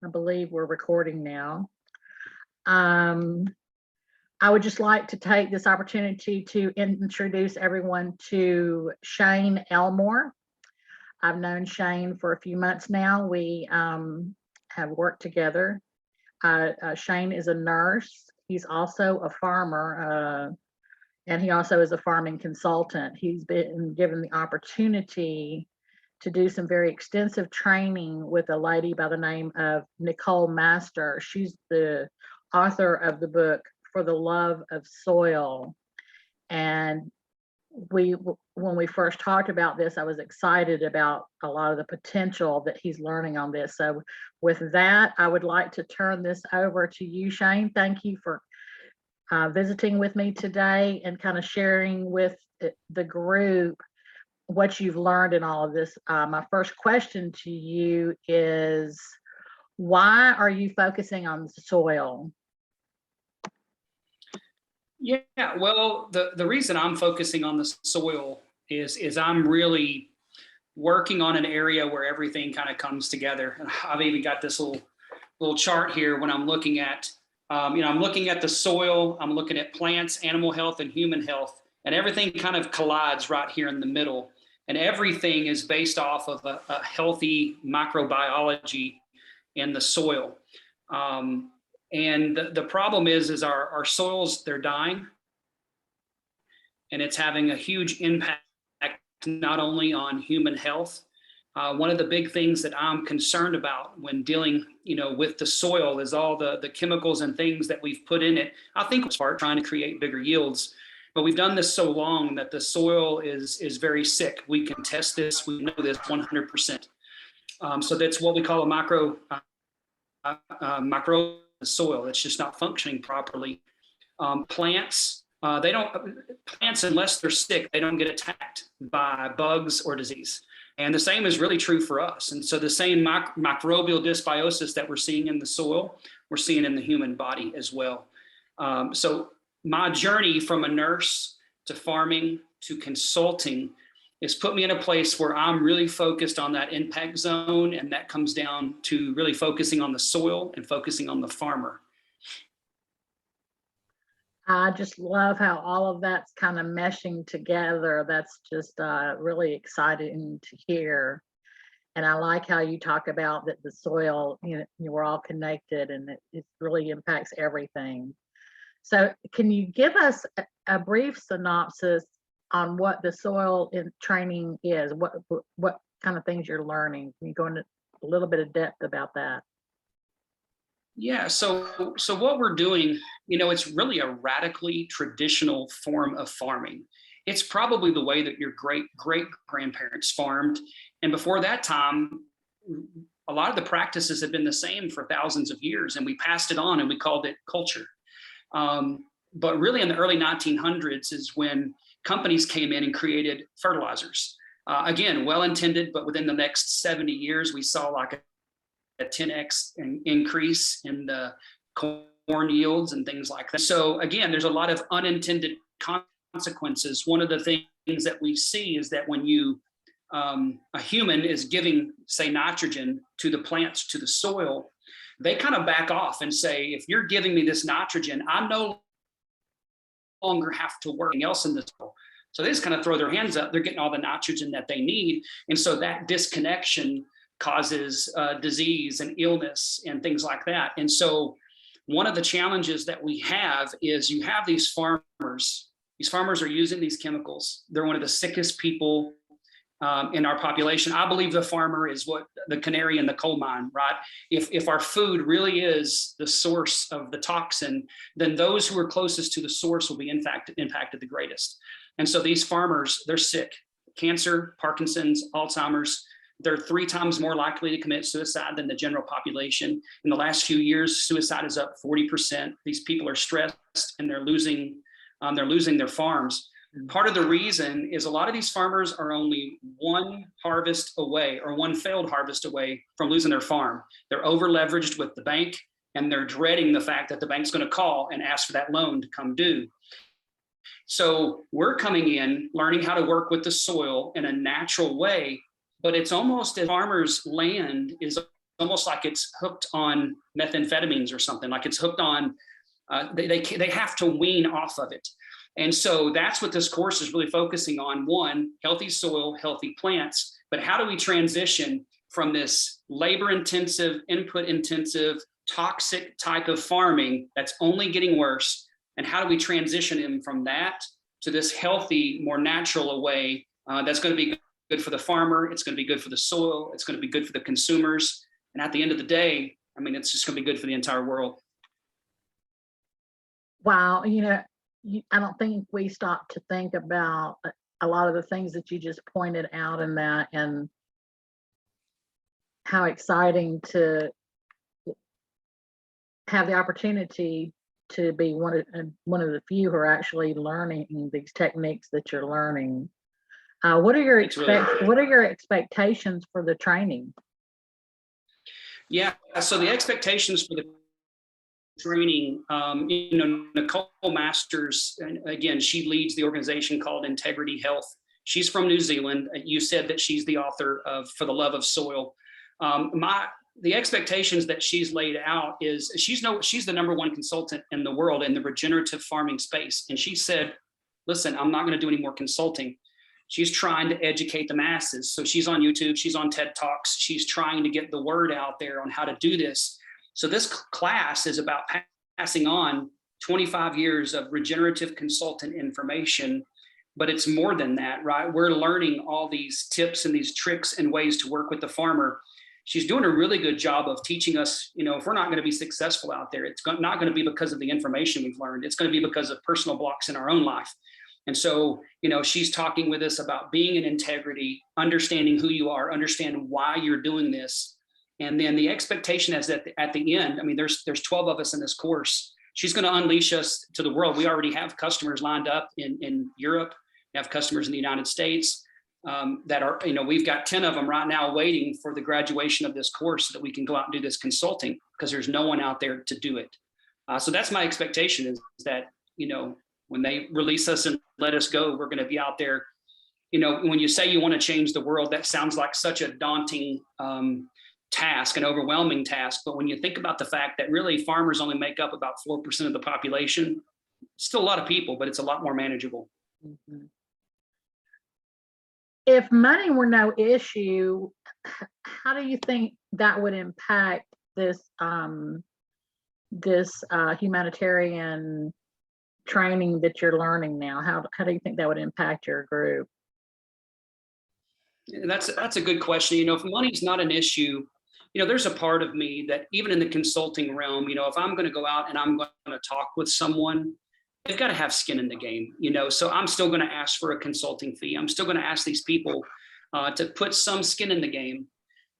I believe we're recording now. Um, I would just like to take this opportunity to introduce everyone to Shane Elmore. I've known Shane for a few months now. We have worked together. Shane is a nurse. He's also a farmer, and he also is a farming consultant. He's been given the opportunity to do some very extensive training with a lady by the name of Nicole Master. She's the author of the book For the Love of Soil. And when we first talked about this, I was excited about a lot of the potential that he's learning on this. So with that, I would like to turn this over to you, Shane. Thank you for visiting with me today and kind of sharing with the group what you've learned in all of this. My first question to you is, why are you focusing on soil? Yeah, well, the reason I'm focusing on the soil is I'm really working on an area where everything kind of comes together. And I've even got this little chart here when I'm looking at, I'm looking at the soil, I'm looking at plants, animal health, and human health, and everything kind of collides right here in the middle. And everything is based off of a healthy microbiology in the soil. And the problem is our soils, they're dying, and it's having a huge impact not only on human health. One of the big things that I'm concerned about when dealing, with the soil is all the chemicals and things that we've put in it. I think it's part trying to create bigger yields, but we've done this so long that the soil is very sick. We can test this. We know this 100%. So that's what we call a micro soil. It's just not functioning properly. Plants, plants, unless they're sick, they don't get attacked by bugs or disease. And the same is really true for us. And so the same microbial dysbiosis that we're seeing in the soil, we're seeing in the human body as well. So my journey from a nurse to farming to consulting has put me in a place where I'm really focused on that impact zone, and that comes down to really focusing on the soil and focusing on the farmer. I just love how all of that's kind of meshing together. That's just really exciting to hear. And I like how you talk about that the soil, we're all connected, and it really impacts everything. So can you give us a brief synopsis on what the soil in training is? What kind of things you're learning? Can you go into a little bit of depth about that? Yeah, so what we're doing, it's really a radically traditional form of farming. It's probably the way that your great grandparents farmed. And before that time, a lot of the practices have been the same for thousands of years, and we passed it on and we called it culture. But really in the early 1900s is when companies came in and created fertilizers. Again, well-intended, but within the next 70 years, we saw like a 10x increase in the corn yields and things like that. So again, there's a lot of unintended consequences. One of the things that we see is that when a human is giving, say, nitrogen to the plants, to the soil, they kind of back off and say, if you're giving me this nitrogen, I no longer have to work anything else in this soil. So they just kind of throw their hands up. They're getting all the nitrogen that they need. And so that disconnection causes disease and illness and things like that. And so one of the challenges that we have is you have these farmers. These farmers are using these chemicals. They're one of the sickest people in our population. I believe the farmer is what the canary in the coal mine, right? If our food really is the source of the toxin, then those who are closest to the source will be impacted the greatest. And so these farmers, they're sick. Cancer, Parkinson's, Alzheimer's. They're 3 times more likely to commit suicide than the general population. In the last few years, suicide is up 40%. These people are stressed and they're losing their farms. Part of the reason is a lot of these farmers are only one harvest away or one failed harvest away from losing their farm. They're over leveraged with the bank, and they're dreading the fact that the bank's going to call and ask for that loan to come due. So we're coming in, learning how to work with the soil in a natural way, but it's almost as farmers' land is almost like it's hooked on methamphetamines or something, like it's hooked on, they have to wean off of it. And so that's what this course is really focusing on. One, healthy soil, healthy plants, but how do we transition from this labor intensive, input intensive, toxic type of farming that's only getting worse? And how do we transition him from that to this healthy, more natural way that's going to be good for the farmer, it's going to be good for the soil, it's going to be good for the consumers. And at the end of the day, I mean, it's just going to be good for the entire world. Wow, I don't think we stop to think about a lot of the things that you just pointed out in that, and how exciting to have the opportunity to be one of the few who are actually learning these techniques that you're learning. What are your expectations for the training? Yeah, so the expectations for the training, Nicole Masters, and again, she leads the organization called Integrity Health. She's from New Zealand. You said that she's the author of For the Love of Soil. The expectations that she's laid out is she's the number one consultant in the world in the regenerative farming space. And she said, listen, I'm not going to do any more consulting. She's trying to educate the masses. So she's on YouTube, she's on TED Talks, she's trying to get the word out there on how to do this. So this class is about passing on 25 years of regenerative consultant information, but it's more than that, right? We're learning all these tips and these tricks and ways to work with the farmer. She's doing a really good job of teaching us, if we're not going to be successful out there, it's not going to be because of the information we've learned. It's going to be because of personal blocks in our own life. And so, she's talking with us about being in integrity, understanding who you are, understand why you're doing this. And then the expectation is that at the end, I mean, there's 12 of us in this course. She's going to unleash us to the world. We already have customers lined up in Europe. We have customers in the United States that are, we've got 10 of them right now waiting for the graduation of this course so that we can go out and do this consulting, because there's no one out there to do it. So that's my expectation, is that, when they release us and let us go, we're going to be out there. When you say you want to change the world, that sounds like such a daunting task, an overwhelming task. But when you think about the fact that really farmers only make up about 4% of the population, it's still a lot of people, but it's a lot more manageable. Mm-hmm. If money were no issue, how do you think that would impact this humanitarian training that you're learning now? How do you think that would impact your group? That's a good question. If money's not an issue, there's a part of me that even in the consulting realm, if I'm going to go out and I'm going to talk with someone, they've got to have skin in the game, so I'm still going to ask for a consulting fee. I'm still going to ask these people to put some skin in the game.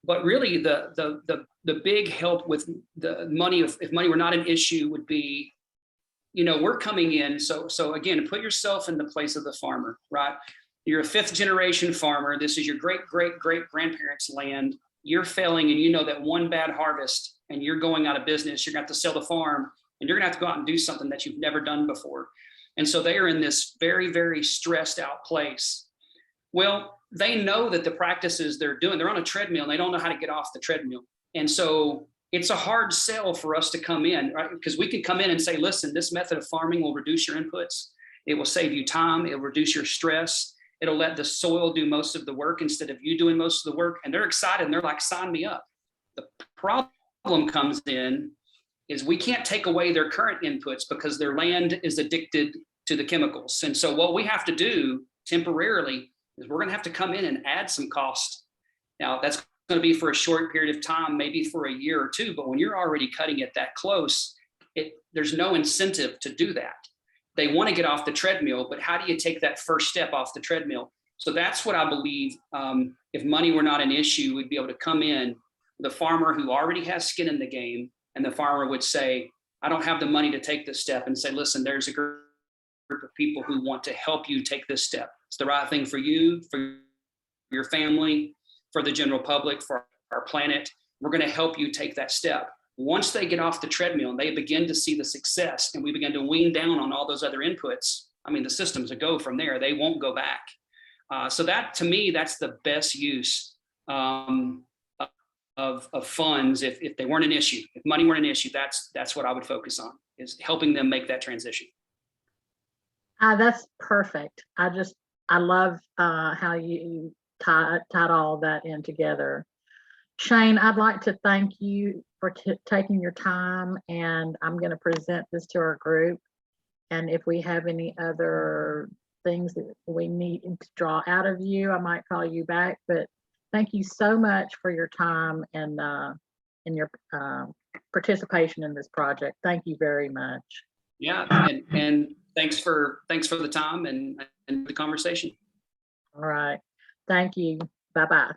But really the big help with the money, if money were not an issue, would be, we're coming in. So again, put yourself in the place of the farmer, right? You're a 5th generation farmer. This is your great grandparents' land. You're failing, and that one bad harvest and you're going out of business. You're going to have to sell the farm, and you're going to have to go out and do something that you've never done before. And so they are in this very, very stressed out place. Well, they know that the practices they're doing, they're on a treadmill and they don't know how to get off the treadmill. And so it's a hard sell for us to come in, right? Because we can come in and say, listen, this method of farming will reduce your inputs. It will save you time. It will reduce your stress. It'll let the soil do most of the work instead of you doing most of the work. And they're excited and they're like, sign me up. The problem comes in is we can't take away their current inputs because their land is addicted to the chemicals. And so what we have to do temporarily is we're going to have to come in and add some cost. Now, that's going to be for a short period of time, maybe for a year or two. But when you're already cutting it that close, there's no incentive to do that. They want to get off the treadmill, but how do you take that first step off the treadmill? So that's what I believe. If money were not an issue, we'd be able to come in, the farmer who already has skin in the game, and the farmer would say, I don't have the money to take this step, and say, listen, there's a group of people who want to help you take this step. It's the right thing for you, for your family, for the general public, for our planet. We're going to help you take that step. Once they get off the treadmill and they begin to see the success and we begin to wean down on all those other inputs, I mean, the system's a go from there. They won't go back. So that, to me, that's the best use of of funds, if they weren't an issue, if money weren't an issue, that's what I would focus on, is helping them make that transition. That's perfect. I love how you tied all that in together. Shane, I'd like to thank you for taking your time, and I'm going to present this to our group. And if we have any other things that we need to draw out of you, I might call you back. But thank you so much for your time and your participation in this project. Thank you very much. Yeah, and thanks for the time and the conversation. All right. Thank you. Bye-bye.